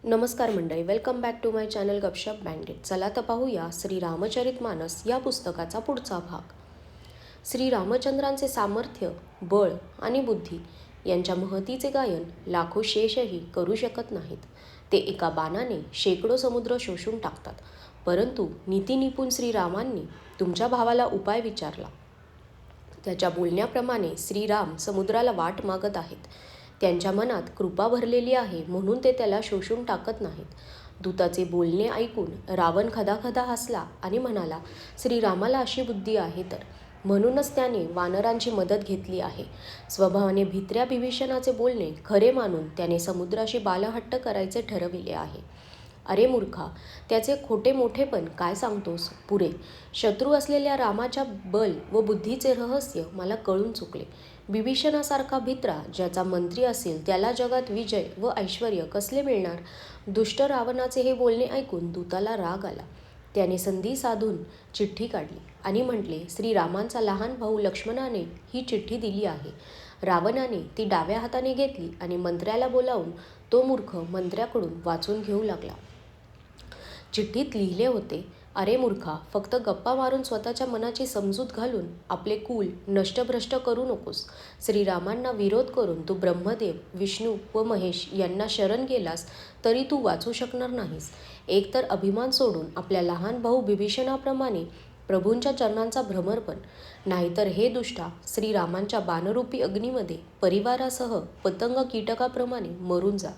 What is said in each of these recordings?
नमस्कार मंडळी, welcome back to my channel Gapshap banded. चला तर पाहूया श्री रामचरितमानस या पुस्तकाचा पुढचा भाग. श्री रामचंद्रांचे सामर्थ्य, बळ आणि बुद्धी यांच्या महतीचे गायन लाखो शेषही करू शकत नाहीत. ते एका बाणाने शेकडो समुद्र शोषून टाकतात. परंतु नीतिनिपुण श्रीरामांनी तुमच्या भावाला उपाय विचारला. त्याच्या बोलण्याप्रमाणे श्रीराम समुद्राला वाट मागत आहेत. त्यांच्या मनात कृपा भरलेली आहे म्हणून ते त्याला शोषून टाकत नाहीत. दूताचे बोलणे ऐकून रावण खदाखदा हसला आणि म्हणाला, श्रीरामाला अशी बुद्धी आहे तर म्हणूनच त्याने वानरांची मदत घेतली आहे. स्वभावाने भित्र्या बिभीषणाचे बोलणे खरे मानून त्याने समुद्राशी बालहट्ट करायचे ठरविले आहे. अरे मूर्खा, त्याचे खोटे मोठेपण काय सांगतोस? पुरे शत्रू असलेल्या रामाच्या बल व बुद्धीचे रहस्य मला कळून चुकले. बिभीषणासारखा भित्रा ज्याचा मंत्री असेल त्याला जगात विजय व ऐश्वर्य कसले मिळणार? दुष्ट रावणाचे हे बोलणे ऐकून दूताला राग आला. त्याने संधी साधून चिठ्ठी काढली आणि म्हटले, श्रीरामांचा लहान भाऊ लक्ष्मणाने ही चिठ्ठी दिली आहे. रावणाने ती डाव्या हाताने घेतली आणि मंत्र्याला बोलावून तो मूर्ख मंत्र्याकडून वाचून घेऊ लागला. चिठ्ठीत लिहिले होते, अरे मूर्खा, फक्त गप्पा मारून स्वतःच्या मनाची समजूत घालून आपले कुल नष्टभ्रष्ट करू नकोस. श्रीरामांना विरोध करून तू ब्रह्मदेव, विष्णू व महेश यांना शरण गेलास तरी तू वाचू शकणार नाहीस. एकतर अभिमान सोडून आपल्या लहान भाऊ बिभीषणाप्रमाणे प्रभूंच्या चरणांचा भ्रमरपण, नाहीतर हे दुष्टा श्रीरामांच्या बाणरूपी अग्नीमध्ये परिवारासह पतंग कीटकाप्रमाणे मरून जा.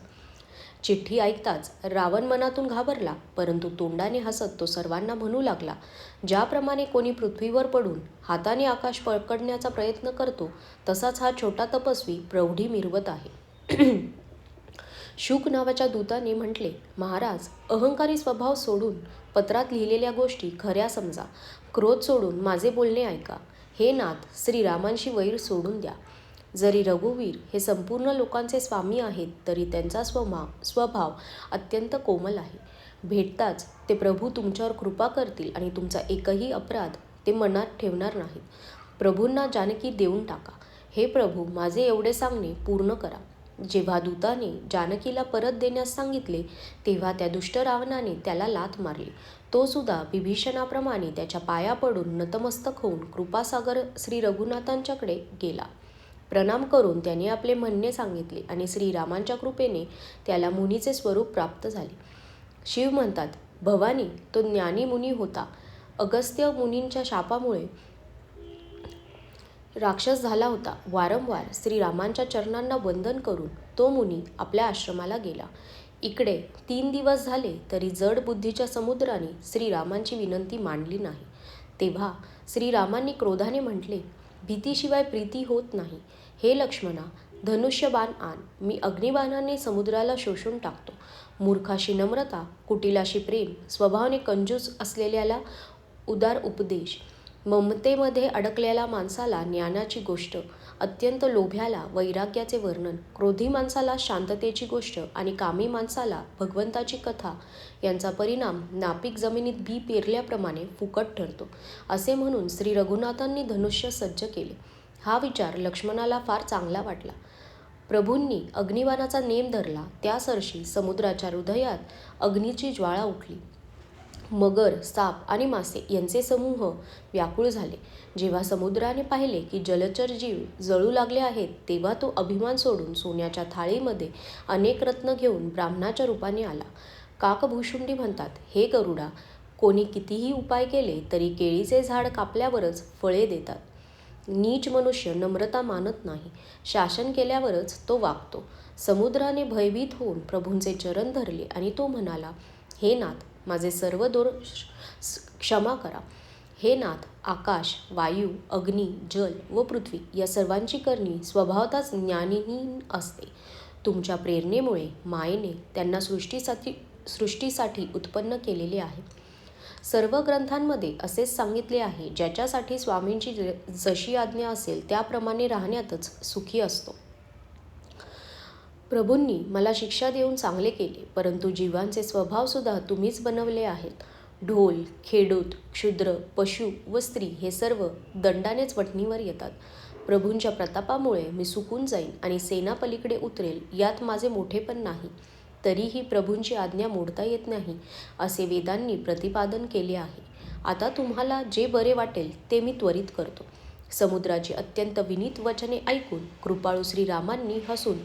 चिठ्ठी ऐकताच रावण मनातून घाबरला, परंतु तोंडाने हसत तो सर्वांना म्हणू लागला, ज्याप्रमाणे कोणी पृथ्वीवर पडून हाताने आकाश पकडण्याचा प्रयत्न करतो तसाच हा छोटा तपस्वी प्रौढी मिरवत आहे. शुक नावाच्या दूताने म्हटले, महाराज, अहंकारी स्वभाव सोडून पत्रात लिहिलेल्या गोष्टी खऱ्या समजा. क्रोध सोडून माझे बोलणे ऐका. हे नाथ, श्रीरामांशी वैर सोडून द्या. जरी रघुवीर हे संपूर्ण लोकांचे स्वामी आहेत तरी त्यांचा स्वभाव अत्यंत कोमल आहे. भेटताच ते प्रभू तुमच्यावर कृपा करतील आणि तुमचा एकही अपराध ते मनात ठेवणार नाहीत. प्रभूंना जानकी देऊन टाका. हे प्रभू, माझे एवढे सांगणे पूर्ण करा. जेव्हा दूताने जानकीला परत देण्यास सांगितले तेव्हा त्या दुष्ट रावणाने त्याला लाथ मारली. तो सुद्धा बिभीषणाप्रमाणे त्याच्या पाया पडून नतमस्तक होऊन कृपासागर श्री रघुनाथांच्याकडे गेला. प्रणाम करून त्याने आपले म्हणणे सांगितले आणि श्रीरामांच्या कृपेने त्याला मुनीचे स्वरूप प्राप्त झाले. शिव म्हणतात, भवानी, तो ज्ञानी मुनी होता. अगस्त्य मुनींच्या शापामुळे राक्षस झाला होता. वारंवार श्रीरामांच्या चरणांना वंदन करून तो मुनी आपल्या आश्रमाला गेला. इकडे 3 दिवस झाले तरी जड बुद्धीच्या समुद्राने श्रीरामांची विनंती मांडली नाही. तेव्हा श्रीरामांनी क्रोधाने म्हटले, भीतीशिवाय प्रीती होत नाही. हे लक्ष्मणा, धनुष्यबाण आण. मी अग्निबाणाने समुद्राला शोषून टाकतो. मूर्खाशी नम्रता, कुटिलाशी प्रेम, स्वभावाने कंजूस असलेल्याला उदार उपदेश, ममतेमध्ये अडकलेल्या माणसाला ज्ञानाची गोष्ट, अत्यंत लोभ्याला वैराग्याचे वर्णन, क्रोधी माणसाला शांततेची गोष्ट आणि कामी माणसाला भगवंताची कथा यांचा परिणाम नापीक जमिनीत बी पेरल्याप्रमाणे फुकट ठरतो. असे म्हणून श्री रघुनाथांनी धनुष्य सज्ज केले. हा विचार लक्ष्मणाला फार चांगला वाटला. प्रभूंनी अग्निबाणाचा नेम धरला. त्यासर्षी समुद्राच्या हृदयात अग्नीची ज्वाळा उठली. मगर, साप आणि मासे यांचे समूह व्याकुळ झाले. जेव्हा समुद्राने पाहिले की जलचर जीव जळू लागले आहेत तेव्हा तो अभिमान सोडून सोन्याच्या थाळीमध्ये अनेक रत्न घेऊन ब्राह्मणाच्या रूपाने आला. काकभूषुंडी म्हणतात, हे गरुडा, कोणी कितीही उपाय केले तरी केळीचे झाड कापल्यावरच फळे देतात. नीच मनुष्य नम्रता मानत नाही. शासन केल्यावरच तो वागतो. समुद्राने भयभीत होऊन प्रभूंचे चरण धरले आणि तो म्हणाला, हे नाथ, माझे सर्व दोष क्षमा करा. हे नाथ, आकाश, वायू, अग्नी, जल व पृथ्वी या सर्वांची करणी स्वभावतःच ज्ञानीहीन असते. तुमच्या प्रेरणेमुळे मायेने त्यांना सृष्टीसाठी उत्पन्न केलेले आहे. सर्व ग्रंथांमध्ये असेच सांगितले आहे, ज्याच्यासाठी स्वामींची जशी आज्ञा असेल त्याप्रमाणे राहण्यातच सुखी असतो. प्रभूंनी मला शिक्षा देऊन चांगले केले, परंतु जीवांचे स्वभावसुद्धा तुम्हीच बनवले आहेत. ढोल, खेडूत, क्षुद्र, पशु व स्त्री हे सर्व दंडानेच वठणीवर येतात. प्रभूंच्या प्रतापामुळे मी सुकून जाईन आणि सेनापलीकडे उतरेल, यात माझे मोठेपण नाही. तरीही प्रभूंची आज्ञा मोडता येत नाही असे वेदांनी प्रतिपादन केले आहे. आता तुम्हाला जे बरे वाटेल ते मी त्वरित करतो. समुद्राची अत्यंत विनीत वचने ऐकून कृपाळू श्रीरामांनी हसून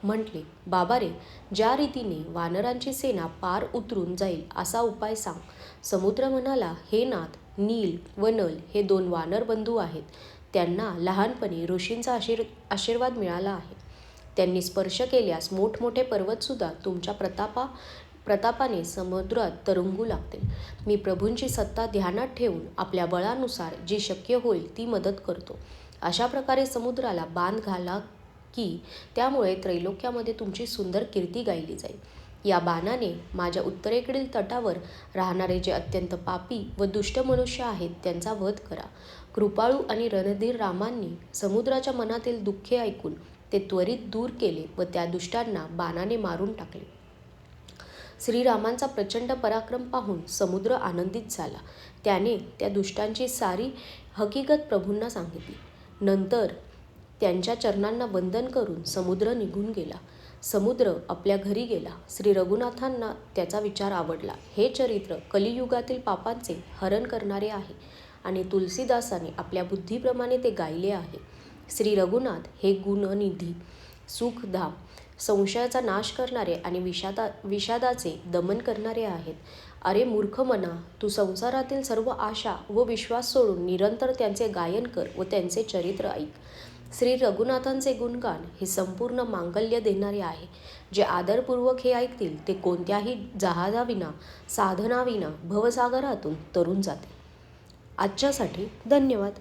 म्हटले, बाबा रे, ज्या रीतीने वानरांची सेना पार उतरून जाईल असा उपाय सांग. समुद्र म्हणाला, हे नाथ, नील व नल हे 2 वानर बंधू आहेत. त्यांना लहानपणी ऋषींचा आशीर्वाद मिळाला आहे. त्यांनी स्पर्श केल्यास मोठमोठे पर्वतसुद्धा तुमच्या प्रतापाने समुद्रात तरंगू लागतील. मी प्रभूंची सत्ता ध्यानात ठेवून आपल्या बळानुसार जी शक्य होईल ती मदत करतो. अशा प्रकारे समुद्राला बांध घाला की त्यामुळे त्रैलोक्यामध्ये तुमची सुंदर कीर्ती गायली जाईल. या बाणाने माझ्या उत्तरेकडील तटावर राहणारे जे अत्यंत पापी व दुष्ट मनुष्य आहेत त्यांचा वध करा. कृपाळू आणि रणधीर रामांनी समुद्राच्या मनातील दुःखे ऐकून ते त्वरित दूर केले व त्या दुष्टांना बाणाने मारून टाकले. श्रीरामांचा प्रचंड पराक्रम पाहून समुद्र आनंदित झाला. त्याने त्या दुष्टांची सारी हकीकत प्रभूंना सांगितली. नंतर त्यांच्या चरणांना वंदन करून समुद्र निघून गेला. समुद्र आपल्या घरी गेला. श्री रघुनाथांना त्याचा विचार आवडला. हे चरित्र कलियुगातील पापांचे हरण करणारे आहे आणि तुलसीदासाने आपल्या बुद्धीप्रमाणे ते गायले आहे. श्री रघुनाथ हे गुणनिधी, सुखधाम, संशयाचा नाश करणारे आणि विषादाचे दमन करणारे आहेत. अरे मूर्ख मना, तू संसारातील सर्व आशा व विश्वास सोडून निरंतर त्यांचे गायन कर व त्यांचे चरित्र ऐक. श्री रघुनाथांचे गुणगान हे संपूर्ण मांगल्य देणारे आहे. जे आदरपूर्वक हे ऐकतील ते कोणत्याही जहाजाविना, साधनाविना भवसागरातून तरून जातील. आजच्यासाठी धन्यवाद.